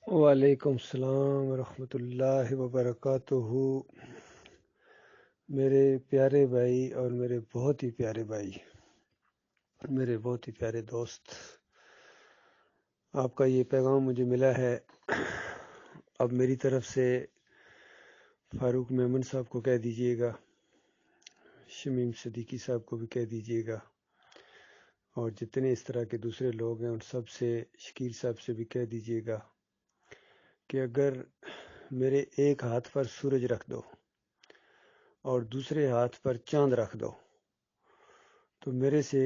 وعلیکم السلام ورحمۃ اللہ وبرکاتہ۔ میرے پیارے بھائی اور میرے بہت ہی پیارے بھائی، میرے بہت ہی پیارے دوست، آپ کا یہ پیغام مجھے ملا ہے۔ اب میری طرف سے فاروق میمن صاحب کو کہہ دیجئے گا، شمیم صدیقی صاحب کو بھی کہہ دیجئے گا، اور جتنے اس طرح کے دوسرے لوگ ہیں ان سب سے، شکیر صاحب سے بھی کہہ دیجئے گا کہ اگر میرے ایک ہاتھ پر سورج رکھ دو اور دوسرے ہاتھ پر چاند رکھ دو تو میرے سے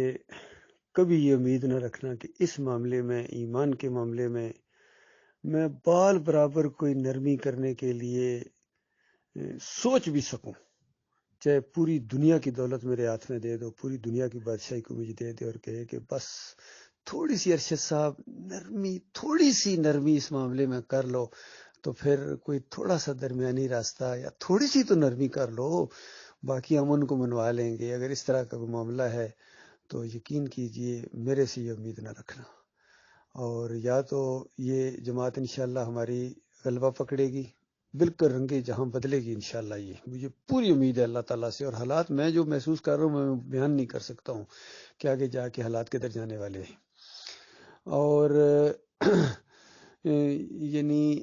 کبھی یہ امید نہ رکھنا کہ اس معاملے میں، ایمان کے معاملے میں بال برابر کوئی نرمی کرنے کے لیے سوچ بھی سکوں۔ چاہے پوری دنیا کی دولت میرے ہاتھ میں دے دو، پوری دنیا کی بادشاہی کو مجھے دے دے اور کہے کہ بس تھوڑی سی ارشد صاحب نرمی، تھوڑی سی نرمی اس معاملے میں کر لو، تو پھر کوئی تھوڑا سا درمیانی راستہ یا تھوڑی سی تو نرمی کر لو، باقی ہم ان کو منوا لیں گے۔ اگر اس طرح کا کوئی معاملہ ہے تو یقین کیجئے میرے سے یہ امید نہ رکھنا، اور یا تو یہ جماعت انشاءاللہ ہماری غلبہ پکڑے گی، بالکل رنگے جہاں بدلے گی انشاءاللہ، یہ مجھے پوری امید ہے اللہ تعالیٰ سے۔ اور حالات میں جو محسوس کر رہا ہوں میں بیان نہیں کر سکتا ہوں کہ آگے جا کے حالات کدھر جانے والے ہیں۔ اور یعنی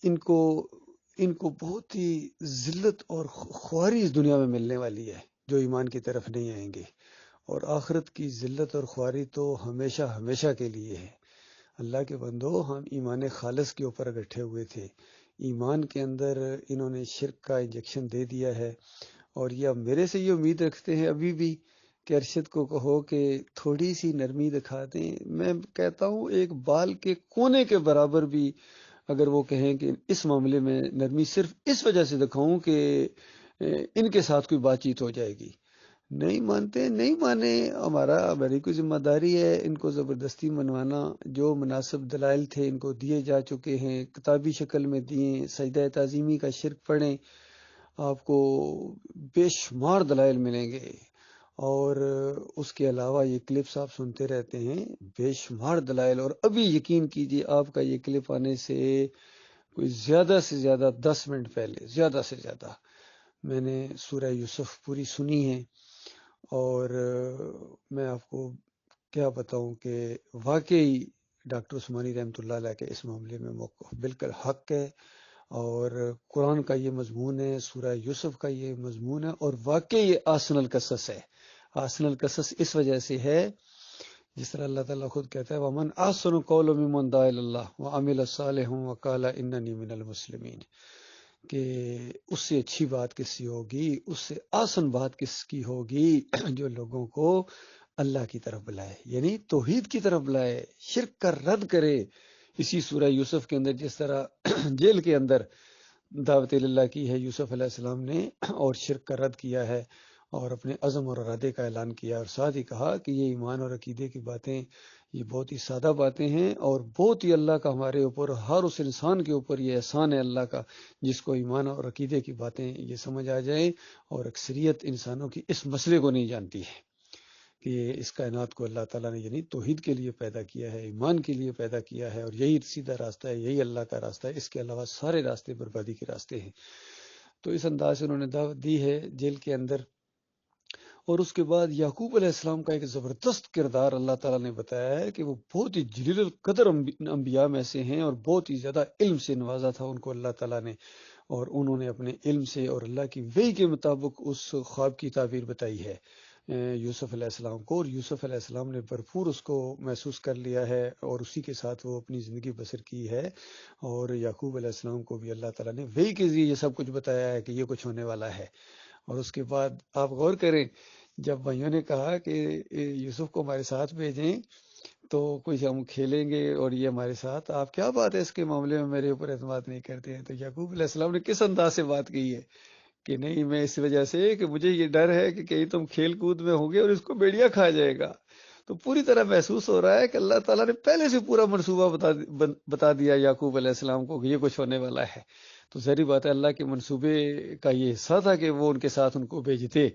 ان کو بہت ہی ذلت اور خواری اس دنیا میں ملنے والی ہے جو ایمان کی طرف نہیں آئیں گے، اور آخرت کی ذلت اور خواری تو ہمیشہ ہمیشہ کے لیے ہے۔ اللہ کے بندو، ہم ایمان خالص کے اوپر اکٹھے ہوئے تھے، ایمان کے اندر انہوں نے شرک کا انجیکشن دے دیا ہے، اور یہ اب میرے سے یہ امید رکھتے ہیں ابھی بھی کہ ارشد کو کہو کہ تھوڑی سی نرمی دکھا دیں۔ میں کہتا ہوں ایک بال کے کونے کے برابر بھی اگر وہ کہیں کہ اس معاملے میں نرمی صرف اس وجہ سے دکھاؤں کہ ان کے ساتھ کوئی بات چیت ہو جائے گی، نہیں مانتے، نہیں مانے، ہماری کوئی ذمہ داری ہے ان کو زبردستی منوانا۔ جو مناسب دلائل تھے ان کو دیے جا چکے ہیں، کتابی شکل میں دیے، سجدہ تعظیمی کا شرک پڑھیں، آپ کو بے شمار دلائل ملیں گے، اور اس کے علاوہ یہ کلپس آپ سنتے رہتے ہیں، بے شمار دلائل۔ اور ابھی یقین کیجئے آپ کا یہ کلپ آنے سے کوئی زیادہ سے زیادہ 10 منٹ پہلے، زیادہ سے زیادہ میں نے سورہ یوسف پوری سنی ہے، اور میں آپ کو کیا بتاؤں کہ واقعی ڈاکٹر عثمانی رحمۃ اللہ علیہ کے اس معاملے میں موقف بالکل حق ہے، اور قرآن کا یہ مضمون ہے، سورہ یوسف کا یہ مضمون ہے، اور واقعی یہ آسن القصص ہے۔ آسن القصص اس وجہ سے ہے جس طرح اللہ تعالیٰ خود کہتا ہے وَمَنْ أَحْسَنُ قَوْلًا مِّمَّنْ دَعَا إِلَى اللَّهِ وَعَمِلَ صَالِحًا وَقَالَ إِنَّنِي مِنَ الْمُسْلِمِينَ، کہ اس سے اچھی بات کس کی ہوگی، اس سے آسن بات کس کی ہوگی جو لوگوں کو اللہ کی طرف بلائے، یعنی توحید کی طرف بلائے، شرک کا رد کرے۔ اسی سورہ یوسف کے اندر جس طرح جیل کے اندر دعوت اللہ کی ہے یوسف علیہ السلام نے، اور شرک کا رد کیا ہے، اور اپنے عزم اور ارادے کا اعلان کیا، اور ساتھ ہی کہا کہ یہ ایمان اور عقیدے کی باتیں یہ بہت ہی سادہ باتیں ہیں، اور بہت ہی اللہ کا ہمارے اوپر، ہر اس انسان کے اوپر یہ احسان ہے اللہ کا جس کو ایمان اور عقیدے کی باتیں یہ سمجھ آ جائیں، اور اکثریت انسانوں کی اس مسئلے کو نہیں جانتی ہے کہ اس کائنات کو اللہ تعالیٰ نے یعنی توحید کے لیے پیدا کیا ہے، ایمان کے لیے پیدا کیا ہے، اور یہی سیدھا راستہ ہے، یہی اللہ کا راستہ ہے، اس کے علاوہ سارے راستے بربادی کے راستے ہیں۔ تو اس انداز سے انہوں نے دعوت دی ہے جیل کے اندر۔ اور اس کے بعد یعقوب علیہ السلام کا ایک زبردست کردار اللہ تعالیٰ نے بتایا ہے کہ وہ بہت ہی جلیل القدر انبیاء میں سے ہیں، اور بہت ہی زیادہ علم سے نوازا تھا ان کو اللہ تعالیٰ نے، اور انہوں نے اپنے علم سے اور اللہ کی وحی کے مطابق اس خواب کی تعبیر بتائی ہے یوسف علیہ السلام کو، اور یوسف علیہ السلام نے بھرپور اس کو محسوس کر لیا ہے، اور اسی کے ساتھ وہ اپنی زندگی بسر کی ہے۔ اور یعقوب علیہ السلام کو بھی اللہ تعالیٰ نے وحی کے ذریعے یہ سب کچھ بتایا ہے کہ یہ کچھ ہونے والا ہے۔ اور اس کے بعد آپ غور کریں، جب بھائیوں نے کہا کہ یوسف کو ہمارے ساتھ بھیجیں تو کچھ ہم کھیلیں گے اور یہ ہمارے ساتھ، آپ کیا بات ہے اس کے معاملے میں میرے اوپر اعتماد نہیں کرتے ہیں؟ تو یعقوب علیہ السلام نے کس انداز سے بات کی ہے کہ نہیں، میں اس وجہ سے کہ مجھے یہ ڈر ہے کہ کہیں تم کھیل کود میں ہوگے اور اس کو بیڑیا کھا جائے گا۔ تو پوری طرح محسوس ہو رہا ہے کہ اللہ تعالیٰ نے پہلے سے پورا منصوبہ بتا دیا یعقوب علیہ السلام کو کہ یہ کچھ ہونے والا ہے۔ تو ظاہری بات ہے اللہ کے منصوبے کا یہ حصہ تھا کہ وہ ان کے ساتھ ان کو بھیجتے،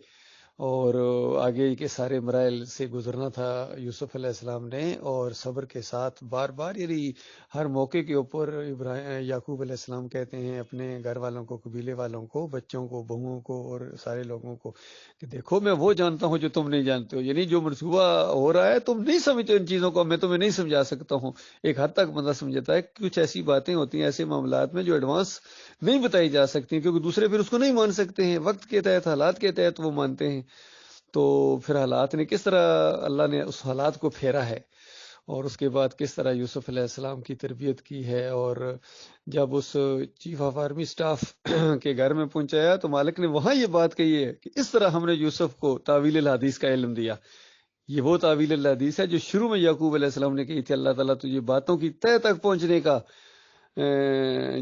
اور آگے کے سارے مراحل سے گزرنا تھا یوسف علیہ السلام نے، اور صبر کے ساتھ بار بار، یعنی ہر موقع کے اوپر یعقوب علیہ السلام کہتے ہیں اپنے گھر والوں کو، قبیلے والوں کو، بچوں کو، بہوؤں کو اور سارے لوگوں کو کہ دیکھو میں وہ جانتا ہوں جو تم نہیں جانتے ہو، یعنی جو منصوبہ ہو رہا ہے تم نہیں سمجھتے ان چیزوں کو، میں تمہیں نہیں سمجھا سکتا ہوں۔ ایک حد تک بندہ سمجھتا ہے، کچھ ایسی باتیں ہوتی ہیں ایسے معاملات میں جو ایڈوانس نہیں بتائی جا سکتی، کیونکہ دوسرے پھر اس کو نہیں مان سکتے ہیں، وقت کے تحت، حالات کے تحت وہ مانتے ہیں۔ تو پھر حالات نے کس طرح، اللہ نے اس حالات کو پھیرا ہے، اور اس کے بعد کس طرح یوسف علیہ السلام کی تربیت کی ہے، اور جب اس چیف آف آرمی سٹاف کے گھر میں پہنچایا تو مالک نے وہاں یہ بات کہی ہے کہ اس طرح ہم نے یوسف کو تاویل الحدیث کا علم دیا۔ یہ وہ تعویل الحدیث ہے جو شروع میں یعقوب علیہ السلام نے کہی تھی، اللہ تعالیٰ تجھے باتوں کی تہ تک پہنچنے کا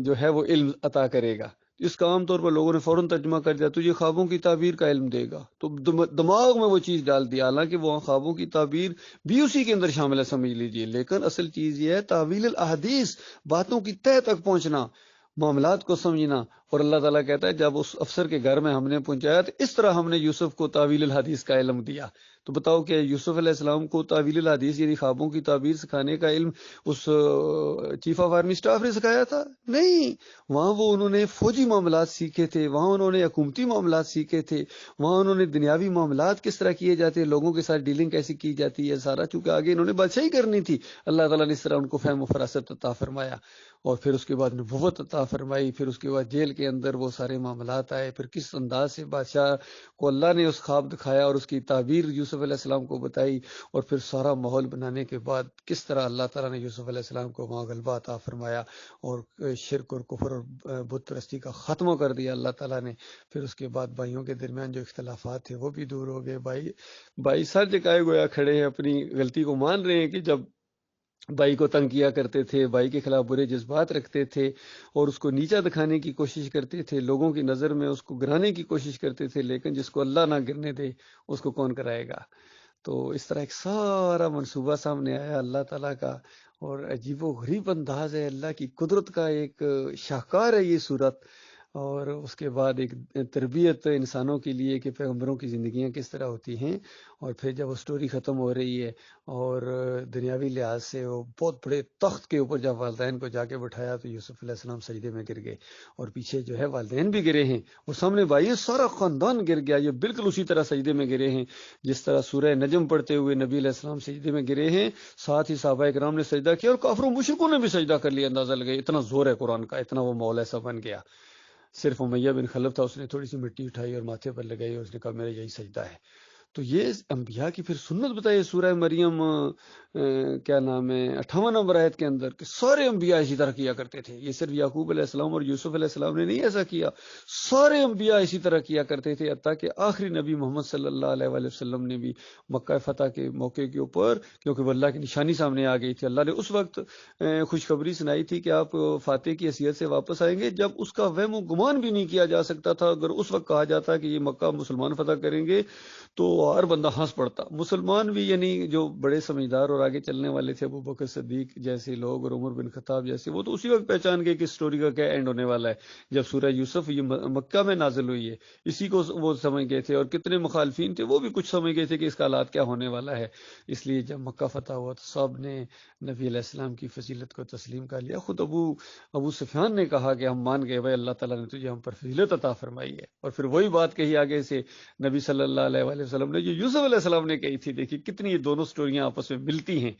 جو ہے وہ علم عطا کرے گا۔ اس کا عام طور پر لوگوں نے فوراً ترجمہ کر دیا تجھے خوابوں کی تعبیر کا علم دے گا، تو دماغ میں وہ چیز ڈال دیا، حالانکہ وہ خوابوں کی تعبیر بھی اسی کے اندر شامل ہے، سمجھ لیجئے، لیکن اصل چیز یہ ہے تعویل الاحادیث، باتوں کی تہ تک پہنچنا، معاملات کو سمجھنا۔ اور اللہ تعالیٰ کہتا ہے جب اس افسر کے گھر میں ہم نے پہنچایا تو اس طرح ہم نے یوسف کو تعویل الحدیث کا علم دیا۔ تو بتاؤ کہ یوسف علیہ السلام کو تعویل الحدیث یعنی خوابوں کی تعبیر سکھانے کا علم اس چیف آف آرمی سٹاف نے سکھایا تھا؟ نہیں، وہاں وہ انہوں نے فوجی معاملات سیکھے تھے، وہاں انہوں نے حکومتی معاملات سیکھے تھے، وہاں انہوں نے دنیاوی معاملات کس طرح کیے جاتے ہیں، لوگوں کے ساتھ ڈیلنگ کیسی کی جاتی ہے، سارا، چونکہ آگے انہوں نے بادشاہی کرنی تھی، اللہ تعالیٰ نے اس طرح ان کو فہم و فراست عطا فرمایا، اور پھر اس کے بعد نبوت عطا فرمائی، پھر اس کے بعد جیل کے اندر وہ سارے معاملات آئے، پھر کس انداز سے بادشاہ کو اللہ نے اس خواب دکھایا اور اس کی تعبیر یوسف علیہ السلام کو بتائی، اور پھر سارا ماحول بنانے کے بعد کس طرح اللہ تعالیٰ نے یوسف علیہ السلام کو وہاں غلبہ عطا فرمایا اور شرک اور کفر اور بت پرستی کا خاتمہ کر دیا اللہ تعالیٰ نے۔ پھر اس کے بعد بھائیوں کے درمیان جو اختلافات تھے وہ بھی دور ہو گئے، بھائی سر جکائے گویا کھڑے ہیں، اپنی غلطی کو مان رہے ہیں کہ جب بھائی کو تنگ کیا کرتے تھے، بھائی کے خلاف برے جذبات رکھتے تھے اور اس کو نیچا دکھانے کی کوشش کرتے تھے، لوگوں کی نظر میں اس کو گرانے کی کوشش کرتے تھے، لیکن جس کو اللہ نہ گرنے دے اس کو کون کرائے گا؟ تو اس طرح ایک سارا منصوبہ سامنے آیا اللہ تعالیٰ کا، اور عجیب و غریب انداز ہے اللہ کی قدرت کا، ایک شاہکار ہے یہ صورت۔ اور اس کے بعد ایک تربیت انسانوں کے لیے کہ پیغمبروں کی زندگیاں کس طرح ہوتی ہیں، اور پھر جب وہ سٹوری ختم ہو رہی ہے اور دنیاوی لحاظ سے وہ بہت بڑے تخت کے اوپر جب والدین کو جا کے بٹھایا تو یوسف علیہ السلام سجدے میں گر گئے، اور پیچھے جو ہے والدین بھی گرے ہیں، اور سامنے بھائی سارا خاندان گر گیا، یہ بالکل اسی طرح سجدے میں گرے ہیں جس طرح سورہ نجم پڑھتے ہوئے نبی علیہ السلام سجدے میں گرے ہیں، ساتھ ہی صحابہ کرام نے سجدہ کیا اور کافروں مشرکوں نے بھی سجدہ کر لیا، اندازہ لگے اتنا زور ہے قرآن کا، اتنا وہ ماحول ایسا بن گیا۔ صرف امیہ بن خلف تھا، اس نے تھوڑی سی مٹی اٹھائی اور ماتھے پر لگائی اور اس نے کہا میرا یہی سجدہ ہے۔ تو یہ انبیاء کی پھر سنت بتائی سورہ مریم کیا نام ہے 58 نمبر آیت کے اندر کہ سارے انبیاء اسی طرح کیا کرتے تھے، یہ صرف یعقوب علیہ السلام اور یوسف علیہ السلام نے نہیں ایسا کیا، سارے انبیاء اسی طرح کیا کرتے تھے، حتیٰ کہ آخری نبی محمد صلی اللہ علیہ وآلہ وسلم نے بھی مکہ فتح کے موقع کے اوپر، کیونکہ وہ اللہ کی نشانی سامنے آ گئی تھی، اللہ نے اس وقت خوشخبری سنائی تھی کہ آپ فاتح کی حیثیت سے واپس آئیں گے، جب اس کا وہم و گمان بھی نہیں کیا جا سکتا تھا۔ اگر اس وقت کہا جاتا کہ یہ مکہ مسلمان فتح کریں گے تو ہر بندہ ہنس پڑتا، مسلمان بھی، یعنی جو بڑے سمجھدار اور آگے چلنے والے تھے ابو بکر صدیق جیسے لوگ اور عمر بن خطاب جیسے، وہ تو اسی وقت پہچان گئے کہ اسٹوری کا کیا اینڈ ہونے والا ہے، جب سورہ یوسف یہ مکہ میں نازل ہوئی ہے، اسی کو وہ سمجھ گئے تھے، اور کتنے مخالفین تھے وہ بھی کچھ سمجھ گئے تھے کہ اس کا حالات کیا ہونے والا ہے۔ اس لیے جب مکہ فتح ہوا تو سب نے نبی علیہ السلام کی فضیلت کو تسلیم کر لیا، خود ابو سفیان نے کہا کہ ہم مان گئے بھائی اللہ تعالیٰ نے تجھے ہم پر فضیلت عطا فرمائی ہے، اور پھر وہی بات کہی آگے سے نبی صلی اللہ علیہ وآلہ وسلم نے جو یوسف علیہ السلام نے کہی تھی، دیکھیے کتنی یہ دونوں سٹوریاں آپس میں ملتی ہیں۔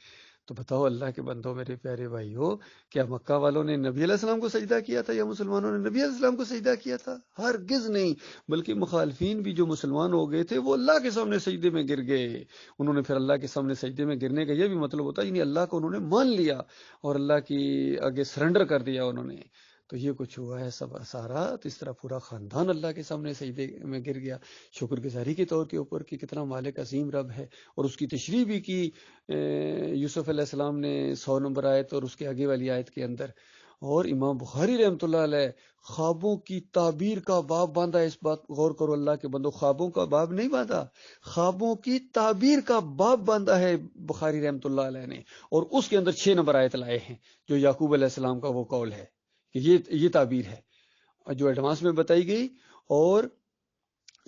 تو بتاؤ اللہ کے بندوں میرے پیارے بھائیو، کیا مکہ والوں نے نبی علیہ السلام کو سجدہ کیا تھا یا مسلمانوں نے نبی علیہ السلام کو سجدہ کیا تھا؟ ہرگز نہیں، بلکہ مخالفین بھی جو مسلمان ہو گئے تھے وہ اللہ کے سامنے سجدے میں گر گئے، انہوں نے پھر اللہ کے سامنے سجدے میں گرنے کا یہ بھی مطلب ہوتا ہے یعنی اللہ کو انہوں نے مان لیا اور اللہ کی آگے سرنڈر کر دیا انہوں نے۔ تو یہ کچھ ہوا ہے سب سارا، تو اس طرح پورا خاندان اللہ کے سامنے سجدے میں گر گیا، شکر گزاری کے طور کے اوپر کہ کتنا مالک عظیم رب ہے، اور اس کی تشریح بھی کی یوسف علیہ السلام نے 100 نمبر آیت اور اس کے آگے والی آیت کے اندر۔ اور امام بخاری رحمۃ اللہ علیہ خوابوں کی تعبیر کا باب باندھا، اس بات غور کرو اللہ کے بندو، خوابوں کا باب نہیں باندھا، خوابوں کی تعبیر کا باب باندھا ہے بخاری رحمۃ اللہ علیہ نے، اور اس کے اندر 6 نمبر آیت لائے ہیں جو یعقوب علیہ السلام کا وہ قول ہے کہ یہ تعبیر ہے جو ایڈوانس میں بتائی گئی، اور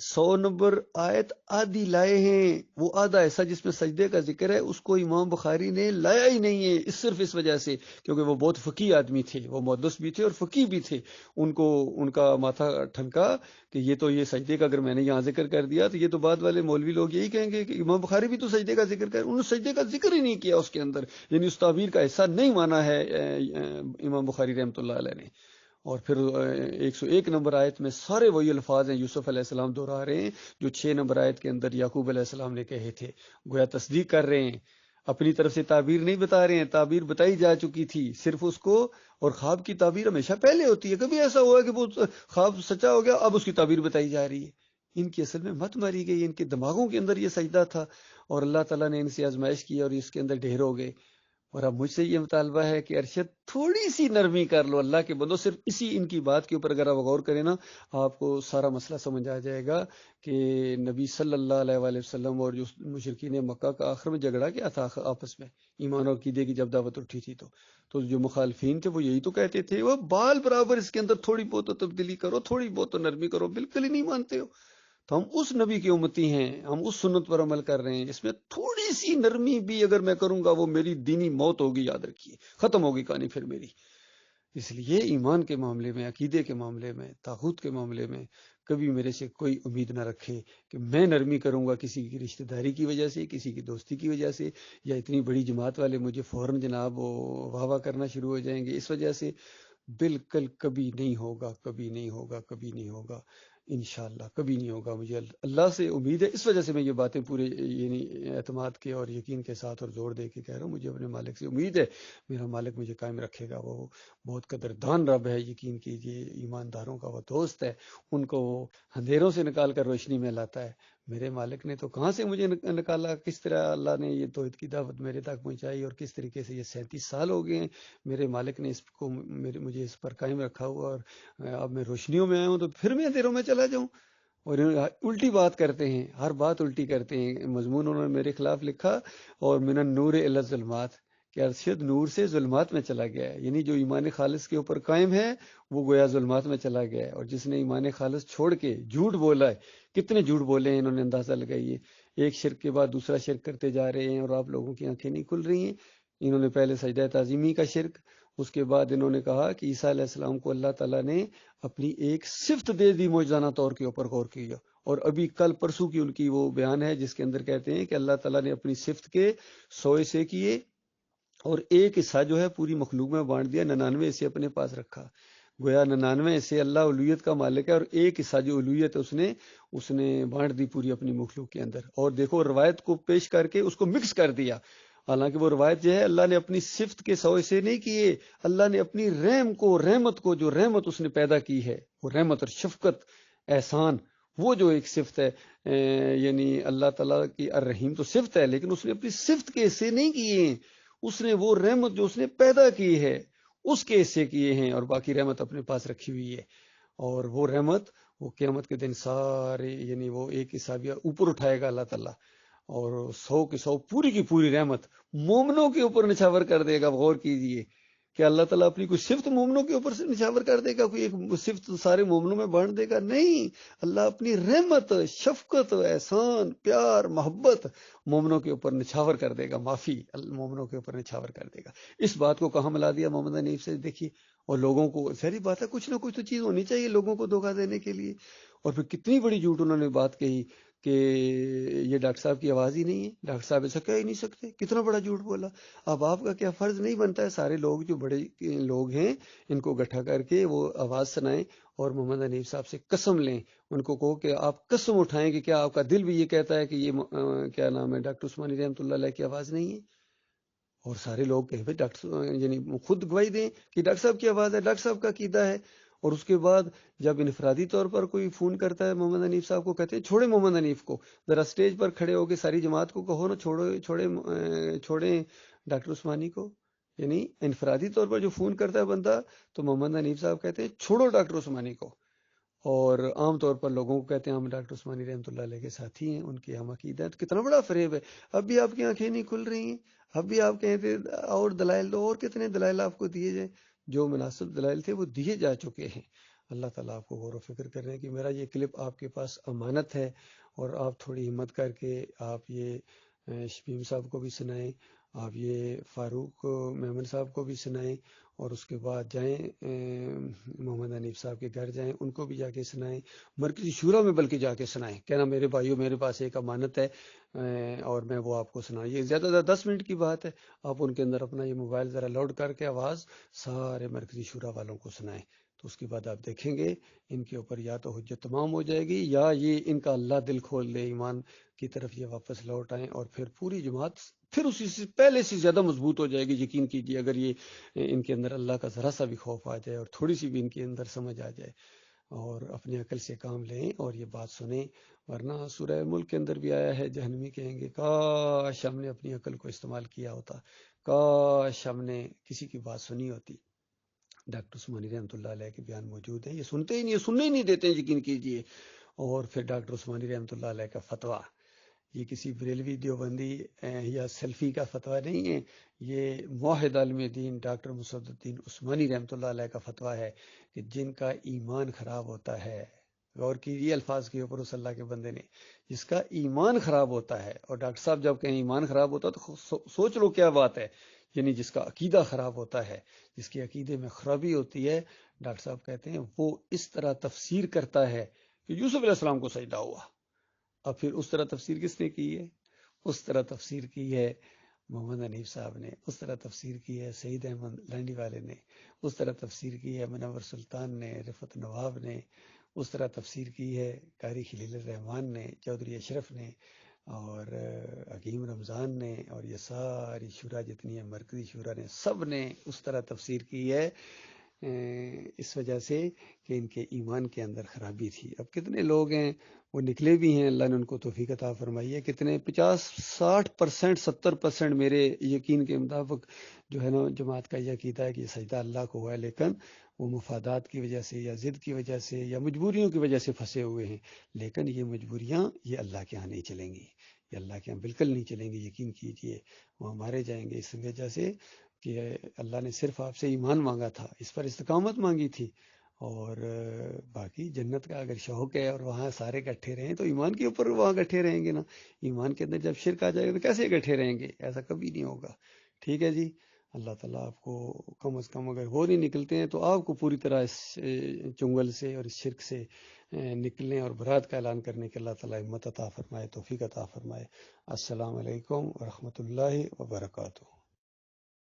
100 نمبر آیت آدھی لائے ہیں، وہ آدھا ایسا جس میں سجدے کا ذکر ہے اس کو امام بخاری نے لایا ہی نہیں ہے، صرف اس وجہ سے کیونکہ وہ بہت فقیہ آدمی تھے، وہ محدث بھی تھے اور فقیہ بھی تھے، ان کا ماتھا ٹھنکا کہ یہ سجدے کا اگر میں نے یہاں ذکر کر دیا تو یہ تو بعد والے مولوی لوگ یہی کہیں گے کہ امام بخاری بھی تو سجدے کا ذکر انہوں نے سجدے کا ذکر ہی نہیں کیا اس کے اندر، یعنی اس تعبیر کا حصہ نہیں مانا ہے امام بخاری رحمۃ اللہ علیہ نے۔ اور پھر 101 نمبر آیت میں سارے وہی الفاظ ہیں یوسف علیہ السلام دہرا رہے ہیں جو 6 نمبر آیت کے اندر یعقوب علیہ السلام نے کہے تھے، گویا تصدیق کر رہے ہیں، اپنی طرف سے تعبیر نہیں بتا رہے ہیں، تعبیر بتائی جا چکی تھی صرف اس کو، اور خواب کی تعبیر ہمیشہ پہلے ہوتی ہے، کبھی ایسا ہوا کہ وہ خواب سچا ہو گیا اب اس کی تعبیر بتائی جا رہی ہے۔ ان کی اصل میں مت ماری گئی، ان کے دماغوں کے اندر یہ سجدہ تھا اور اللہ تعالیٰ نے ان سے آزمائش کی اور اس کے اندر ڈھیر ہو گئے۔ اور اب مجھ سے یہ مطالبہ ہے کہ ارشد تھوڑی سی نرمی کر لو اللہ کے بندو، صرف ان کی بات کے اوپر اگر آپ غور کریں نا آپ کو سارا مسئلہ سمجھ آ جائے گا کہ نبی صلی اللہ علیہ وآلہ وسلم اور جو مشرکین مکہ کا آخر میں جھگڑا کیا تھا آپس میں ایمان اور عقیدے کی جب دعوت اٹھی تھی تو جو مخالفین تھے وہ یہی تو کہتے تھے وہ بال برابر اس کے اندر تھوڑی بہت تو تبدیلی کرو، تھوڑی بہت تو نرمی کرو، بالکل ہی نہیں مانتے ہو۔ تو ہم اس نبی کی امتی ہیں، ہم اس سنت پر عمل کر رہے ہیں، اس میں تھوڑی سی نرمی بھی اگر میں کروں گا وہ میری دینی موت ہوگی، یاد رکھیے ختم ہوگی کہانی پھر میری۔ اس لیے ایمان کے معاملے میں، عقیدے کے معاملے میں، طاغوت کے معاملے میں کبھی میرے سے کوئی امید نہ رکھے کہ میں نرمی کروں گا کسی کی رشتہ داری کی وجہ سے، کسی کی دوستی کی وجہ سے، یا اتنی بڑی جماعت والے مجھے فوراً جناب واہ واہ کرنا شروع ہو جائیں گے اس وجہ سے، بالکل کبھی نہیں ہوگا، کبھی نہیں ہوگا، کبھی نہیں ہوگا، انشاءاللہ کبھی نہیں ہوگا۔ مجھے اللہ سے امید ہے، اس وجہ سے میں یہ باتیں پورے یعنی اعتماد کے اور یقین کے ساتھ اور زور دے کے کہہ رہا ہوں، مجھے اپنے مالک سے امید ہے، میرا مالک مجھے قائم رکھے گا، وہ بہت قدردان رب ہے، یقین کیجئے ایمانداروں کا وہ دوست ہے، ان کو وہ اندھیروں سے نکال کر روشنی میں لاتا ہے۔ میرے مالک نے تو کہاں سے مجھے نکالا، کس طرح اللہ نے یہ توحید کی دعوت میرے تک پہنچائی، اور کس طریقے سے یہ 37 سال ہو گئے ہیں میرے مالک نے اس کو مجھے اس پر قائم رکھا ہوا، اور اب میں روشنیوں میں آیا ہوں تو پھر میں اندھیروں میں چلا جاؤں؟ اور الٹی بات کرتے ہیں، ہر بات الٹی کرتے ہیں، مضمون انہوں نے میرے خلاف لکھا، اور من النور الی الظلمات، کہ ارشد نور سے ظلمات میں چلا گیا ہے، یعنی جو ایمان خالص کے اوپر قائم ہے وہ گویا ظلمات میں چلا گیا ہے، اور جس نے ایمان خالص چھوڑ کے جھوٹ بولا ہے، کتنے جھوٹ بولے ہیں انہوں نے اندازہ لگائیے، ایک شرک کے بعد دوسرا شرک کرتے جا رہے ہیں، اور آپ لوگوں کی آنکھیں نہیں کھل رہی ہیں۔ انہوں نے پہلے سجدہ تعظیمی کا شرک، اس کے بعد انہوں نے کہا کہ عیسیٰ علیہ السلام کو اللہ تعالیٰ نے اپنی ایک صفت دے دی معجزانہ طور کے اوپر غور کیا، اور ابھی کل پرسوں کی ان کی وہ بیان ہے جس کے اندر کہتے ہیں کہ اللہ تعالیٰ نے اپنی صفت کے 100 حصے کیے اور ایک حصہ جو ہے پوری مخلوق میں بانٹ دیا، 99 حصے اپنے پاس رکھا، گویا 99 حصے اللہ الوہیت کا مالک ہے، اور ایک حصہ جو الوہیت ہے اس نے بانٹ دی پوری اپنی مخلوق کے اندر، اور دیکھو روایت کو پیش کر کے اس کو مکس کر دیا، حالانکہ وہ روایت جو ہے اللہ نے اپنی صفت کے 100 حصے نہیں کیے، اللہ نے اپنی رحمت کو جو رحمت اس نے پیدا کی ہے، وہ رحمت اور شفقت احسان، وہ جو ایک صفت ہے، یعنی اللہ تعالیٰ کی الرحیم تو صفت ہے، لیکن اس نے اپنی صفت کے حصے نہیں کیے ہیں، اس نے وہ رحمت جو اس نے پیدا کی ہے اس کے حصے کیے ہیں، اور باقی رحمت اپنے پاس رکھی ہوئی ہے، اور وہ رحمت وہ قیامت کے دن سارے یعنی وہ ایک حصہ بھی اوپر اٹھائے گا اللہ تعالیٰ، اور 100 کے 100 پوری کی پوری رحمت مومنوں کے اوپر نچھاور کر دے گا۔ غور کیجئے کہ اللہ تعالیٰ اپنی کوئی صفت مومنوں کے اوپر سے نچھاور کر دے گا، کوئی ایک صفت سارے مومنوں میں بانٹ دے گا، نہیں، اللہ اپنی رحمت، شفقت، احسان، پیار، محبت مومنوں کے اوپر نچھاور کر دے گا، معافی مومنوں کے اوپر نچھاور کر دے گا۔ اس بات کو کہاں ملا دیا محمد حنیف سے، دیکھیے، اور لوگوں کو ظاہری بات ہے کچھ نہ کچھ تو چیز ہونی چاہیے لوگوں کو دھوکہ دینے کے لیے، اور پھر کتنی بڑی جھوٹ انہوں نے بات کہی کہ یہ ڈاکٹر صاحب کی آواز ہی نہیں ہے، ڈاکٹر صاحب ایسا کہہ ہی نہیں سکتے، کتنا بڑا جھوٹ بولا۔ اب آپ کا کیا فرض نہیں بنتا ہے سارے لوگ جو بڑے لوگ ہیں ان کو اکٹھا کر کے وہ آواز سنائیں اور محمد حنیف صاحب سے قسم لیں، ان کو کہو کہ آپ قسم اٹھائیں کہ کیا آپ کا دل بھی یہ کہتا ہے کہ یہ کیا نام ہے ڈاکٹر عثمانی رحمۃ اللہ علیہ کی آواز نہیں ہے، اور سارے لوگ کہیں بھائی ڈاکٹر یعنی خود گواہی دیں کہ ڈاکٹر صاحب کی آواز ہے، ڈاکٹر صاحب کا عقیدہ ہے۔ اور اس کے بعد جب انفرادی طور پر کوئی فون کرتا ہے محمد حنیف صاحب کو، کہتے ہیں چھوڑے محمد حنیف کو، ذرا سٹیج پر کھڑے ہو کے ساری جماعت کو کہو نا چھوڑیں ڈاکٹر عثمانی کو، یعنی انفرادی طور پر جو فون کرتا ہے بندہ تو محمد حنیف صاحب کہتے ہیں چھوڑو ڈاکٹر عثمانی کو، اور عام طور پر لوگوں کو کہتے ہیں ہم ڈاکٹر عثمانی رحمۃ اللہ علیہ کے ساتھی ہیں، ان کے ہم عقیدہ ہیں۔ تو کتنا بڑا فریب ہے، اب بھی آپ کی آنکھیں نہیں کھل رہی ہیں، اب بھی آپ کہتے اور دلائل دو، اور کتنے دلائل آپ کو دیے جائیں، جو مناسب دلائل تھے وہ دیے جا چکے ہیں۔ اللہ تعالیٰ آپ کو غور و فکر کر رہے ہیں کہ میرا یہ کلپ آپ کے پاس امانت ہے، اور آپ تھوڑی ہمت کر کے آپ یہ شمیم صاحب کو بھی سنائیں، آپ یہ فاروق میمن صاحب کو بھی سنائیں، اور اس کے بعد جائیں محمد حنیف صاحب کے گھر جائیں، ان کو بھی جا کے سنائیں، مرکزی شورا میں بلکہ جا کے سنائیں، کہنا میرے بھائیوں میرے پاس ایک امانت ہے اور میں وہ آپ کو سناؤں۔ یہ زیادہ سے زیادہ 10 منٹ کی بات ہے، آپ ان کے اندر اپنا یہ موبائل ذرا لوڈ کر کے آواز سارے مرکزی شورا والوں کو سنائیں، تو اس کے بعد آپ دیکھیں گے ان کے اوپر یا تو حجت تمام ہو جائے گی، یا یہ ان کا اللہ دل کھول دے، ایمان کی طرف یہ واپس لوٹ آئیں، اور پھر پوری جماعت پھر اسی سے پہلے سے زیادہ مضبوط ہو جائے گی۔ یقین کیجیے اگر یہ ان کے اندر اللہ کا ذرا سا بھی خوف آ جائے اور تھوڑی سی بھی ان کے اندر سمجھ آ جائے اور اپنے عقل سے کام لیں اور یہ بات سنیں، ورنہ سورہ ملک کے اندر بھی آیا ہے، جہنمی کہیں گے کاش ہم نے اپنی عقل کو استعمال کیا ہوتا، کاش ہم نے کسی کی بات سنی ہوتی۔ ڈاکٹر عثمانی رحمۃ اللہ علیہ کے بیان موجود ہیں، یہ سنتے ہی نہیں، سننے ہی نہیں دیتے ہیں، یقین کیجیے۔ اور پھر ڈاکٹر عثمانی رحمۃ اللہ علیہ کا فتویٰ، یہ کسی بریلوی دیوبندی یا سلفی کا فتویٰ نہیں ہے، یہ موحد عالم دین ڈاکٹر مصعد الدین عثمانی رحمۃ اللہ علیہ کا فتویٰ ہے کہ جن کا ایمان خراب ہوتا ہے، غور کیجیے الفاظ کے اوپر اس اللہ کے بندے نے، جس کا ایمان خراب ہوتا ہے، اور ڈاکٹر صاحب جب کہیں ایمان خراب ہوتا ہے تو سوچ لو کیا بات ہے، یعنی جس کا عقیدہ خراب ہوتا ہے، جس کے عقیدے میں خرابی ہوتی ہے، ڈاکٹر صاحب کہتے ہیں وہ اس طرح تفسیر کرتا ہے کہ یوسف علیہ السلام کو سجدہ ہوا۔ اب پھر اس طرح تفسیر کس نے کی ہے؟ اس طرح تفسیر کی ہے محمد حنیف صاحب نے، اس طرح تفسیر کی ہے سعید احمد لینڈی والے نے، اس طرح تفسیر کی ہے منور سلطان نے، رفعت نواب نے، اس طرح تفسیر کی ہے قاری خلیل الرحمان نے، چودھری اشرف نے، اور حکیم رمضان نے، اور یہ ساری شورا جتنی ہے مرکزی شورا نے، سب نے اس طرح تفسیر کی ہے اس وجہ سے کہ ان کے ایمان کے اندر خرابی تھی۔ اب کتنے لوگ ہیں وہ نکلے بھی ہیں، اللہ نے ان کو توفیق عطا فرمائی ہے، کتنے 50-60% 70% میرے یقین کے مطابق جو ہے نا جماعت کا یہ عقیدہ ہے کہ یہ سجدہ اللہ کو ہوا ہے، لیکن وہ مفادات کی وجہ سے یا ضد کی وجہ سے یا مجبوریوں کی وجہ سے پھنسے ہوئے ہیں، لیکن یہ مجبوریاں یہ اللہ کے ہاں نہیں چلیں گی، یہ اللہ کے ہاں بالکل نہیں چلیں گی، یقین کیجیے وہ مارے جائیں گے اس وجہ سے کہ اللہ نے صرف آپ سے ایمان مانگا تھا، اس پر استقامت مانگی تھی، اور باقی جنت کا اگر شوق ہے اور وہاں سارے اکٹھے رہیں تو ایمان کے اوپر وہاں اکٹھے رہیں گے نا، ایمان کے اندر جب شرک آ جائے گا تو کیسے اکٹھے رہیں گے؟ ایسا کبھی نہیں ہوگا۔ ٹھیک ہے جی، اللہ تعالیٰ آپ کو کم از کم اگر وہ نہیں نکلتے ہیں تو آپ کو پوری طرح اس چنگل سے اور اس شرک سے نکلنے اور برات کا اعلان کرنے کے اللہ تعالیٰ ہمت عطا فرمائے، توفیق عطا فرمائے۔ السلام علیکم ورحمۃ اللہ وبرکاتہ۔